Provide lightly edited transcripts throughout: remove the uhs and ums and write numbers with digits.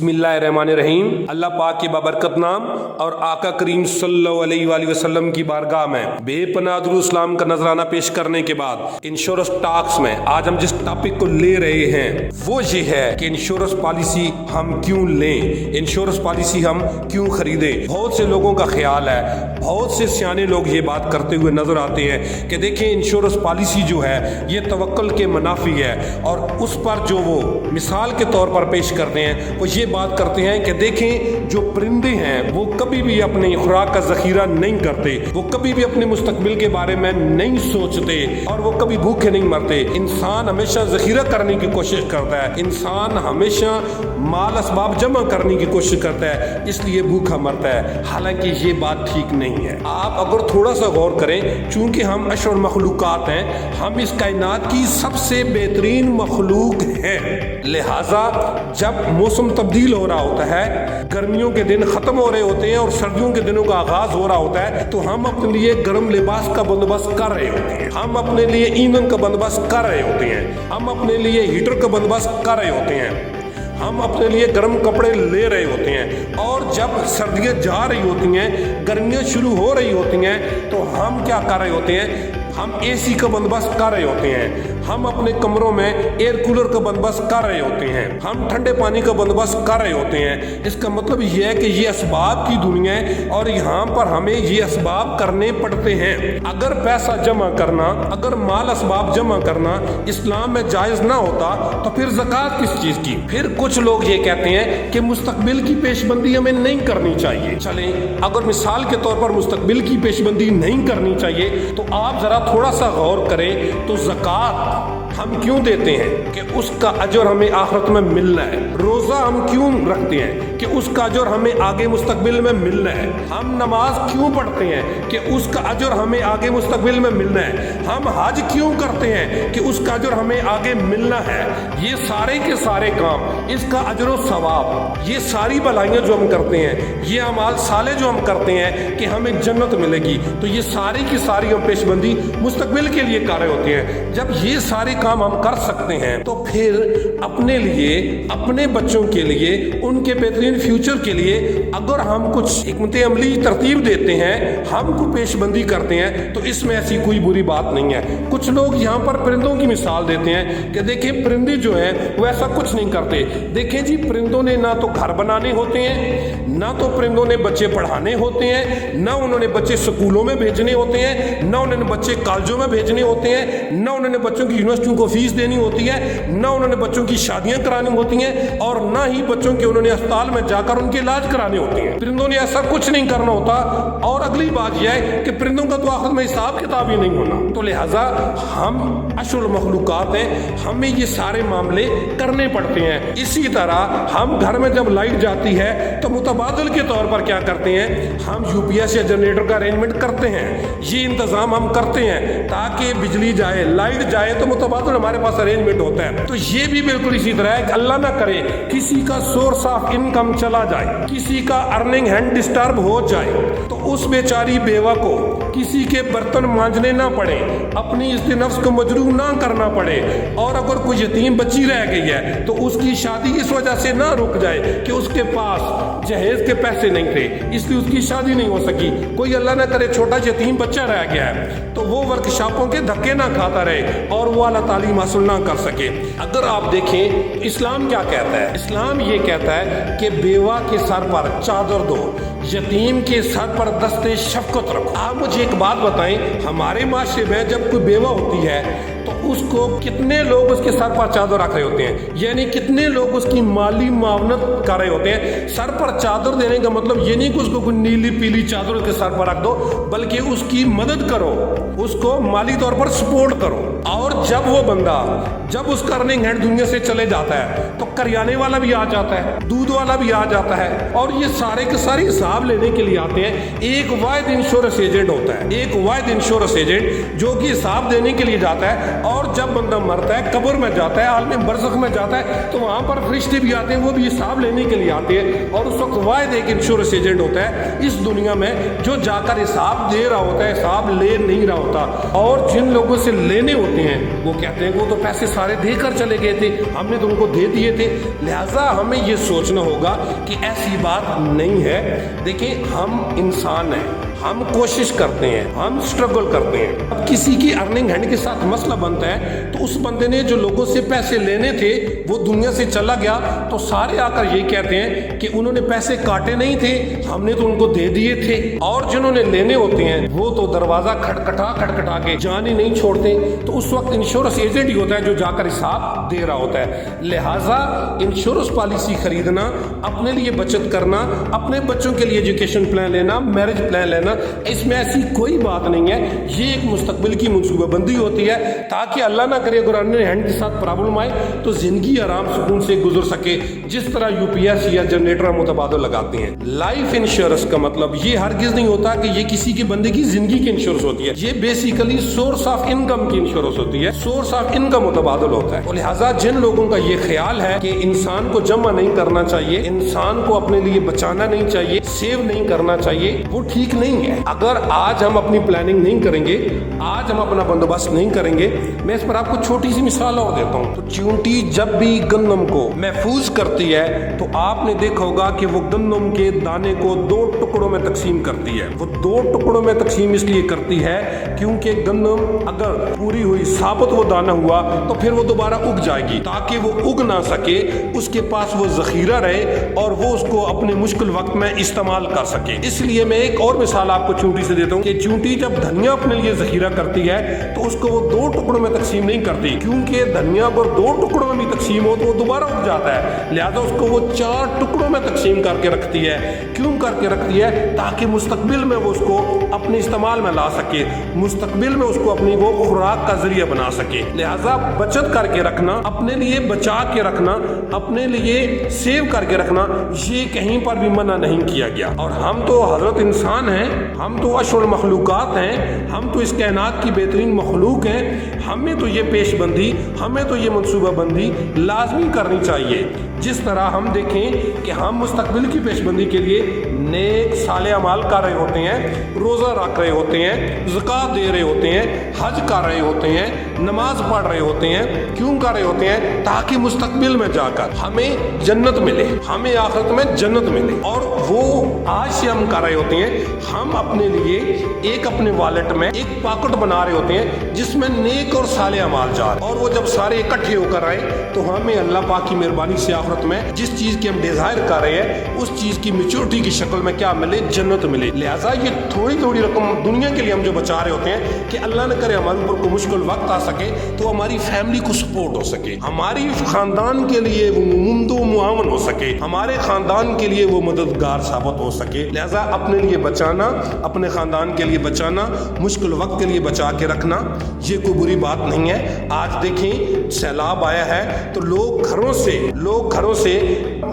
बिस्मिल्लाहिर्रहमानिर्रहीम। अल्लाह पाक के बाबरकत नाम और आका करीम सल्लल्लाहु अलैहि वसल्लम की बारगाह में बेपनाह दुरूद सलाम का नजराना पेश करने के बाद इंश्योरेंस टॉक्स में आज हम जिस टॉपिक को ले रहे हैं वो ये है कि इंश्योरेंस पॉलिसी हम क्यों लें, इंश्योरेंस पॉलिसी हम क्यों खरीदें। बहुत से लोगों का ख्याल है, बहुत से सियाने लोग ये बात करते हुए नजर आते हैं कि देखें इंश्योरेंस पॉलिसी जो है ये तवक्कुल के मुनाफी है, और उस पर जो वो मिसाल के तौर पर पेश करते हैं वो ये बात करते हैं कि देखें जो परिंदे हैं वो कभी भी अपनी खुराक का जखीरा नहीं करते, वो कभी भी अपने मुस्तकबिल के बारे में नहीं सोचते और वो कभी भूखे नहीं मरते। इंसान हमेशा जखीरा करने की कोशिश करता है, इंसान हमेशा माल असबाब जमा करने की कोशिश करता है, इसलिए भूखा मरता है। हालांकि ये बात ठीक नहीं है। आप अगर थोड़ा सा गौर करें, चूंकि हम अशरफ मखलूकात हैं, हम इस कायनात की सबसे बेहतरीन मखलूक हैं, लिहाजा जब मौसम तब्दील हो रहा होता है, गर्मियों के दिन खत्म हो रहे होते हैं और सर्दियों के दिनों का आगाज हो रहा होता है, तो हम अपने लिए गर्म लिबास का बंदोबस्त कर रहे होते हैं, हम अपने लिए ईंधन का बंदोबस्त कर रहे होते हैं, हम अपने लिए हीटर का बंदोबस्त कर रहे होते हैं, हम अपने लिए गर्म कपड़े ले रहे होते हैं। और जब सर्दियाँ जा रही होती हैं, गर्मियाँ शुरू हो रही होती हैं, तो हम क्या कर रहे होते हैं, हम एसी का बंदोबस्त कर रहे होते हैं, हम अपने कमरों में एयर कूलर का बंदोबस्त कर रहे होते हैं, हम ठंडे पानी का बंदोबस्त कर रहे होते हैं। इसका मतलब यह है कि ये असबाब की दुनिया है और यहाँ पर हमें ये असबाब करने पड़ते हैं। अगर पैसा जमा करना, अगर माल असबाब जमा करना इस्लाम में जायज़ ना होता तो फिर ज़कात किस चीज़ की। फिर कुछ लोग ये कहते हैं कि मुस्तकबिल की पेशबंदी हमें नहीं करनी चाहिए। चलें, अगर मिसाल के तौर पर मुस्तकबिल की पेशबंदी नहीं करनी चाहिए तो आप ज़रा थोड़ा सा गौर करें तो ज़कात हम क्यों देते हैं कि उसका अजर हमें आखिरत में मिलना है। रोज़ा हम क्यों रखते हैं कि उसका अजर हमें आगे मुस्तकबिल में मिलना है। हम नमाज क्यों पढ़ते हैं कि उसका अजर हमें आगे मुस्तकबिल में मिलना है। हम हज क्यों करते हैं कि उसका अजर हमें आगे मिलना है। ये सारे के सारे काम, इसका अजर व सवाब, ये सारी भलाइयाँ जो हम करते हैं, ये अमाल साले जो हम करते हैं कि हमें जन्नत मिलेगी, तो ये सारी की सारी हम पेशबंदी मुस्तकबिल के लिए कर रहे होते हैं। जब ये सारे काम हम कर सकते हैं तो फिर अपने लिए, अपने बच्चों के लिए, उनके बेहतरीन फ्यूचर के लिए अगर हम कुछ हिकमत अमली तरतीब देते हैं, हम को पेशबंदी करते हैं, तो इसमें ऐसी कोई बुरी बात नहीं है। कुछ लोग यहाँ पर परिंदों की मिसाल देते हैं कि देखें परिंदे जो हैं वो ऐसा कुछ नहीं करते। देखें जी, परिंदों ने ना तो घर बनाने होते हैं, ना तो परिंदों ने बच्चे पढ़ाने होते हैं, ना उन्होंने बच्चे स्कूलों में भेजने होते हैं, ना उन्होंने बच्चे कॉलेजों में भेजने होते हैं, ना उन्होंने बच्चों की यूनिवर्सिटियों को फीस देनी होती है, ना उन्होंने बच्चों की शादियां करानी होती हैं, और ना ही बच्चों के उन्होंने अस्पताल में जाकर उनके इलाज कराने होते हैं। परिंदों ने ऐसा कुछ नहीं करना होता। और अगली बात यह है कि परिंदों का तो आखिर में हिसाब किताब ही नहीं होना। तो लिहाजा हम अशरफ मखलूकात हैं, हमें ये सारे मामले करने पड़ते हैं। इसी तरह हम घर में जब लाइट जाती है तो मुतबादल के तौर पर क्या करते हैं, हम यूपीएस या जनरेटर का अरेंजमेंट करते हैं। ये इंतजाम हम करते हैं ताकि बिजली जाए, लाइट जाए तो मुतबादल हमारे पास अरेंजमेंट होता है। तो ये भी बिल्कुल इसी तरह है कि अल्लाह ना करे किसी का सोर्स ऑफ इनकम चला जाए, किसी का अर्निंग हैंड डिस्टर्ब हो जाए, तो उस बेचारी बेवा को किसी के बर्तन मांजने ना पड़े, अपनी इस नफ्स को मजरूह ना करना पड़े। और अगर कोई यतीम बच्ची रह गई है तो उसकी शादी इस वजह से ना रुक जाए कि उसके पास जहेज के पैसे नहीं थे, इसलिए उसकी शादी नहीं हो सकी। कोई अल्लाह ना करे छोटा यतीम बच्चा रह गया है तो वो वर्कशॉपों के धक्के ना खाता रहे और वो आला तालीम हासिल ना कर सके। अगर आप देखें इस्लाम क्या कहता है, इस्लाम ये कहता है कि बेवा के सर पर चादर दो, यतीम के सर पर दस्ते शफकत रखो। आप मुझे एक बात बताएं, हमारे माशरे में जब कोई बेवा होती है तो उसको कितने लोग उसके सर पर चादर रख रहे होते हैं, यानी कितने लोग उसकी माली मावनत कर रहे होते हैं। सर पर चादर देने का मतलब ये नहीं कि उसको कोई नीली पीली चादर उसके सर पर रख दो, बल्कि उसकी मदद करो, उसको माली तौर पर सपोर्ट करो। और जब वो बंदा, जब उसका अर्निंग हैंड दुनिया से चले जाता है तो करियाने वाला भी आ जाता है, दूध वाला भी आ जाता है, और ये सारे के सारे हिसाब लेने के लिए आते हैं। एक वाहिद इंश्योरेंस एजेंट होता है, एक वाहिद इंश्योरेंस एजेंट जो कि हिसाब देने के लिए जाता है। और जब बंदा मरता है, कब्र में जाता है, आलम बरज़ख में जाता है, तो वहां पर फरिश्ते भी आते हैं, वो भी हिसाब लेने के लिए आते हैं। और उस वक्त वाहिद एक इंश्योरेंस एजेंट होता है इस दुनिया में जो जाकर हिसाब दे रहा होता है, हिसाब ले नहीं रहा होता। और जिन लोगों से लेने होते हैं वो कहते हैं वो तो पैसे सारे देकर चले गए थे, हमने तो उनको दे दिए थे, لہٰذا ہمیں یہ سوچنا ہوگا کہ ایسی بات نہیں ہے۔ دیکھیں ہم انسان ہیں، ہم کوشش کرتے ہیں، ہم سٹرگل کرتے ہیں۔ اب کسی کی ارننگ ہینڈ کے ساتھ مسئلہ بنتا ہے تو اس بندے نے جو لوگوں سے پیسے لینے تھے وہ دنیا سے چلا گیا تو سارے آ کر یہ کہتے ہیں کہ انہوں نے پیسے کاٹے نہیں تھے، ہم نے تو ان کو دے دیے تھے۔ اور جنہوں نے لینے ہوتے ہیں وہ تو دروازہ کھٹکھٹا کے جان ہی نہیں چھوڑتے، تو اس وقت انشورنس ایجنٹ ہی ہوتا ہے جو جا کر حساب دے رہا ہوتا ہے۔ لہٰذا انشورنس پالیسی خریدنا، اپنے لیے بچت کرنا، اپنے بچوں کے لیے ایجوکیشن پلان لینا، میرج پلان لینا، اس میں ایسی کوئی بات نہیں ہے۔ یہ ایک مستقبل کی منصوبہ بندی ہوتی ہے تاکہ اللہ نہ کرے اگر ارننگ ہینڈ کے ساتھ پرابلم آئے تو زندگی آرام سکون سے گزر سکے، جس طرح یو پی ایس یا جنریٹر متبادل لگاتے ہیں۔ لائف انشورنس کا مطلب یہ ہرگز نہیں ہوتا کہ یہ کسی کے بندے کی زندگی کی انشورنس ہوتی ہے، یہ بیسیکلی سورس آف انکم کی انشورنس ہوتی ہے، سورس آف انکم متبادل ہوتا ہے۔ اور لہٰذا جن لوگوں کا یہ خیال ہے کہ انسان کو جمع نہیں کرنا چاہیے، انسان کو اپنے لیے بچانا نہیں چاہیے، سیو نہیں کرنا چاہیے، وہ ٹھیک نہیں ہے۔ اگر آج ہم اپنی پلاننگ نہیں کریں گے، آج ہم اپنا بندوبست نہیں کریں گے، میں اس پر آپ کو چھوٹی سی مثال اور دیتا ہوں۔ تو چیونٹی جب بھی گندم کو محفوظ کرتی ہے تو آپ نے دیکھا ہوگا کہ وہ گندم کے دانے کو 2 ٹکڑوں میں تقسیم کرتی ہے۔ وہ 2 ٹکڑوں میں تقسیم اس لیے کرتی ہے کیونکہ گندم اگر پوری ہوئی ثابت وہ دانہ ہوا تو پھر وہ دوبارہ اگ جائے گی، تاکہ وہ اگ نہ سکے، اس کے پاس وہ ذخیرہ رہے اور وہ اس کو اپنے مشکل وقت میں استعمال کر سکے۔ اس لیے میں ایک اور مثال آپ کو چونٹی سے دیتا ہوں کہ چونٹی جب دھنیا اپنے لیے ذخیرہ کرتی ہے تو اس کو وہ 2 ٹکڑوں میں تقسیم نہیں کرتی، کیونکہ دھنیا اگر 2 ٹکڑوں میں بھی تقسیم ہو تو وہ دوبارہ اگ جاتا ہے، لہذا اس کو وہ 4 ٹکڑوں میں تقسیم کر کے رکھتی ہے۔ کیوں کر کے رکھتی ہے؟ تاکہ مستقبل میں وہ اس کو اپنے استعمال میں لا سکے، مستقبل میں اس کو اپنی وہ خوراک کا ذریعہ بنا سکے۔ لہذا بچت کر کے رکھنا، اپنے لیے بچا کے رکھنا، اپنے لیے سیو کر کے رکھنا، یہ کہیں پر بھی منع نہیں کیا گیا۔ اور ہم تو حضرت انسان ہیں، ہم تو اشرف المخلوقات ہیں، ہم تو اس کائنات کی بہترین مخلوق ہیں، ہمیں تو یہ پیش بندی، ہمیں تو یہ منصوبہ بندی لازمی کرنی چاہیے۔ جس طرح ہم دیکھیں کہ ہم مستقبل کی پیش بندی کے لیے نیک صالح اعمال کر رہے ہوتے ہیں، روزہ رکھ رہے ہوتے ہیں، زکوٰۃ دے رہے ہوتے ہیں، حج کر رہے ہوتے ہیں، نماز پڑھ رہے ہوتے ہیں، کیوں کر رہے ہوتے ہیں؟ تاکہ مستقبل میں جا کر ہمیں جنت ملے، ہمیں آخرت میں جنت ملے۔ اور وہ آج سے ہم کر رہے ہوتے ہیں، ہم اپنے لیے ایک اپنے والٹ میں ایک پاکٹ بنا رہے ہوتے ہیں جس میں نیک اور صالح اعمال جا رہے ہیں، اور وہ جب سارے اکٹھے ہو کر آئے تو ہمیں اللہ پاک کی مہربانی سے آخرت میں جس چیز کی ہم ڈیزائر کر رہے ہیں اس چیز کی میچورٹی کی شکل میں کیا ملے؟ جنت ملے۔ لہٰذا یہ تھوڑی تھوڑی رقم دنیا کے لیے ہم جو بچا رہے ہوتے ہیں کہ اللہ نہ کرے ہمارے اوپر کوئی مشکل وقت آ سکے تو ہماری فیملی کو سپورٹ ہو سکے، ہماری خاندان کے لیے وہ ممد و معاون ہو سکے، ہمارے خاندان کے لیے وہ مددگار ثابت ہو سکے۔ لہٰذا اپنے لیے بچانا، اپنے خاندان کے لیے بچانا، مشکل وقت کے لیے بچا کے رکھنا، یہ کوئی بری بات نہیں ہے۔ آج دیکھیں سیلاب آیا ہے تو لوگ گھروں سے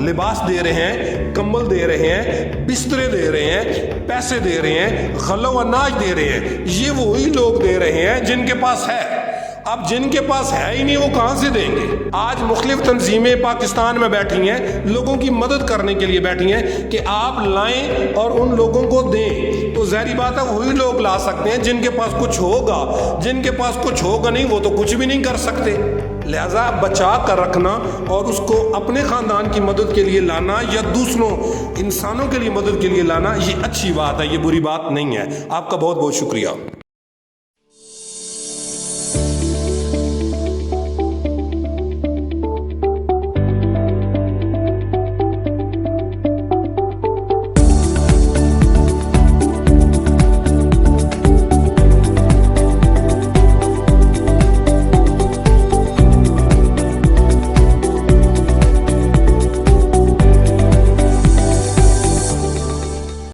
لباس دے رہے ہیں، کمبل دے رہے ہیں، بسترے دے رہے ہیں، پیسے دے رہے ہیں، غلہ و اناج دے رہے ہیں۔ یہ وہی لوگ دے رہے ہیں جن کے پاس ہے۔ اب جن کے پاس ہے ہی نہیں وہ کہاں سے دیں گے؟ آج مختلف تنظیمیں پاکستان میں بیٹھی ہیں، لوگوں کی مدد کرنے کے لیے بیٹھی ہیں کہ آپ لائیں اور ان لوگوں کو دیں، تو ظاہری بات ہے وہی لوگ لا سکتے ہیں جن کے پاس کچھ ہوگا، جن کے پاس کچھ ہوگا نہیں وہ تو کچھ بھی نہیں کر سکتے۔ لہذا بچا کر رکھنا اور اس کو اپنے خاندان کی مدد کے لیے لانا یا دوسروں انسانوں کے لیے مدد کے لیے لانا، یہ اچھی بات ہے، یہ بری بات نہیں ہے۔ آپ کا بہت بہت شکریہ۔